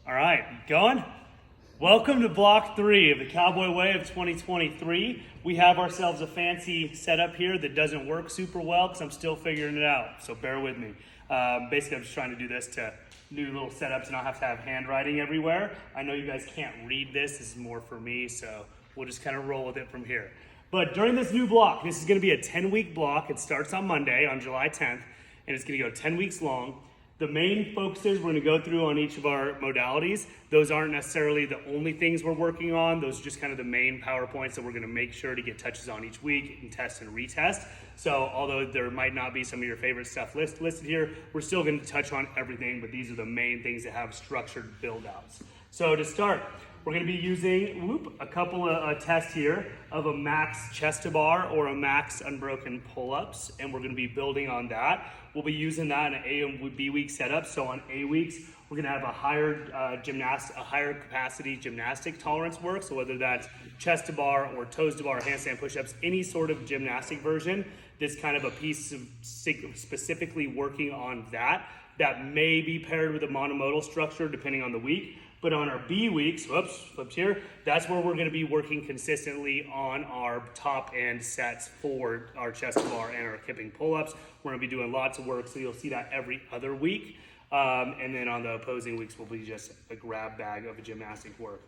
All right, going? Welcome to block 3 of the Cowboy Way of 2023. We have ourselves a fancy setup here that doesn't work super well because I'm still figuring it out, so bear with me. Basically, I'm just trying to do this to new little setups and not have to have handwriting everywhere. I know you guys can't read this is more for me, so we'll just kind of roll with it from here. But during this new block, this is going to be a 10-week block. It starts on Monday, on July 10th, and it's going to go 10 weeks long. The main focuses we're going to go through on each of our modalities. Those aren't necessarily the only things we're working on. Those are just kind of the main PowerPoints that we're going to make sure to get touches on each week and test and retest. So although there might not be some of your favorite stuff listed here, we're still going to touch on everything, but these are the main things that have structured build outs. So to start, we're going to be using a couple of tests here of a max chest to bar or a max unbroken pull-ups, and we're going to be building on that. We'll be using that in an A and B week setup. So on A weeks, we're going to have a higher capacity gymnastic tolerance work. So whether that's chest to bar or toes to bar, handstand push-ups, any sort of gymnastic version, this kind of a piece of specifically working on that may be paired with a monomodal structure depending on the week. But on our B weeks, flipped here, that's where we're going to be working consistently on our top end sets for our chest to bar and our kipping pull-ups. We're going to be doing lots of work, so you'll see that every other week. And then on the opposing weeks will be just a grab bag of gymnastic work.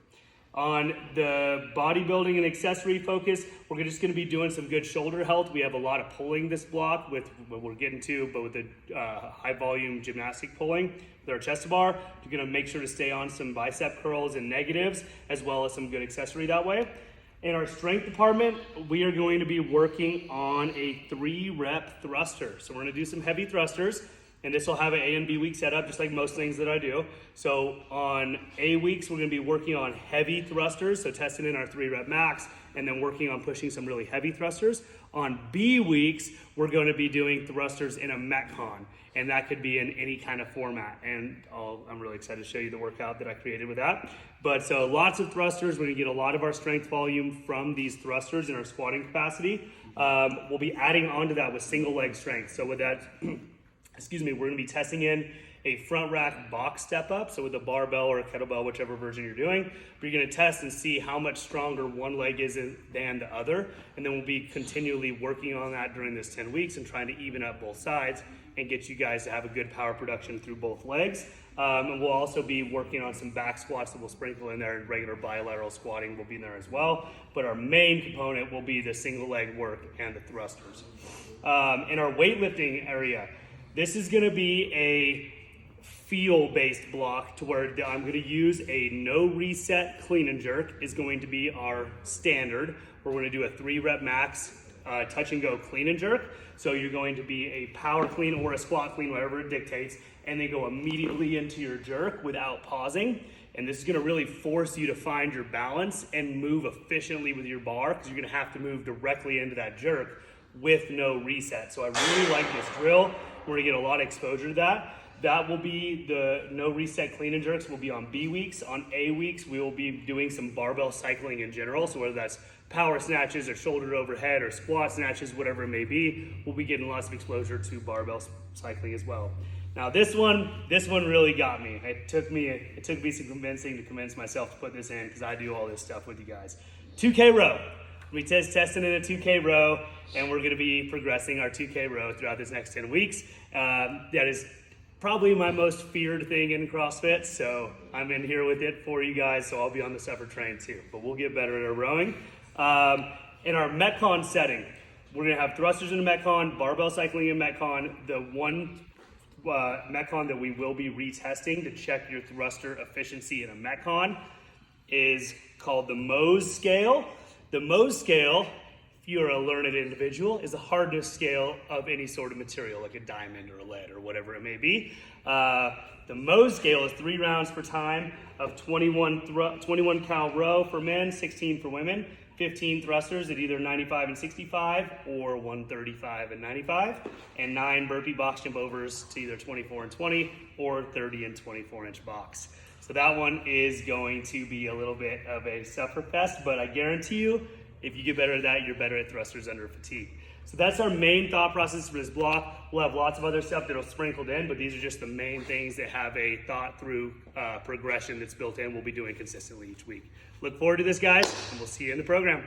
On the bodybuilding and accessory focus, we're just going to be doing some good shoulder health. We have a lot of pulling this block with what we're getting to, but with the high volume gymnastic pulling with our chest to bar. You're going to make sure to stay on some bicep curls and negatives, as well as some good accessory that way. In our strength department, we are going to be working on a 3-rep thruster. So we're going to do some heavy thrusters. And this will have an A and B week setup, just like most things that I do. So on A weeks, we're going to be working on heavy thrusters, so testing in our 3-rep max, and then working on pushing some really heavy thrusters. On B weeks, we're going to be doing thrusters in a Metcon, and that could be in any kind of format. And I'm really excited to show you the workout that I created with that. But so lots of thrusters. We're going to get a lot of our strength volume from these thrusters in our squatting capacity. We'll be adding on to that with single leg strength. So with that... we're going to be testing in a front rack box step up. So with a barbell or a kettlebell, whichever version you're doing, but you're going to test and see how much stronger one leg is than the other. And then we'll be continually working on that during this 10 weeks and trying to even up both sides and get you guys to have a good power production through both legs. And we'll also be working on some back squats that we'll sprinkle in there, and regular bilateral squatting will be in there as well. But our main component will be the single leg work and the thrusters. In our weightlifting area, this is going to be a feel-based block to where I'm going to use a no reset clean and jerk is going to be our standard. We're going to do a 3-rep max touch and go clean and jerk. So you're going to be a power clean or a squat clean, whatever it dictates, and then go immediately into your jerk without pausing. And this is going to really force you to find your balance and move efficiently with your bar, because you're going to have to move directly into that jerk with no reset. So I really like this drill. We're going to get a lot of exposure to that. That will be the no reset clean and jerks will be on B weeks. On A weeks, we will be doing some barbell cycling in general. So whether that's power snatches or shoulder overhead or squat snatches, whatever it may be, we'll be getting lots of exposure to barbell cycling as well. Now this one really got me. It took me some convincing to convince myself to put this in, because I do all this stuff with you guys. 2K row. We testing in a 2K row, and we're going to be progressing our 2K row throughout this next 10 weeks. That is probably my most feared thing in CrossFit, so I'm in here with it for you guys, so I'll be on the suffer train too. But we'll get better at our rowing. In our Metcon setting, we're going to have thrusters in a Metcon, barbell cycling in Metcon. The one Metcon that we will be retesting to check your thruster efficiency in a Metcon is called the Mohs scale. The Mohs scale, if you're a learned individual, is a hardness scale of any sort of material, like a diamond or a lead or whatever it may be. The Mohs scale is 3 rounds per time of 21 cal row for men, 16 for women, 15 thrusters at either 95 and 65 or 135 and 95, and 9 burpee box jump overs to either 24 and 20 or 30 and 24-inch box. So that one is going to be a little bit of a suffer fest, but I guarantee you, if you get better at that, you're better at thrusters under fatigue. So that's our main thought process for this block. We'll have lots of other stuff that'll sprinkled in, but these are just the main things that have a thought through progression that's built in. We'll be doing consistently each week. Look forward to this, guys, and we'll see you in the program.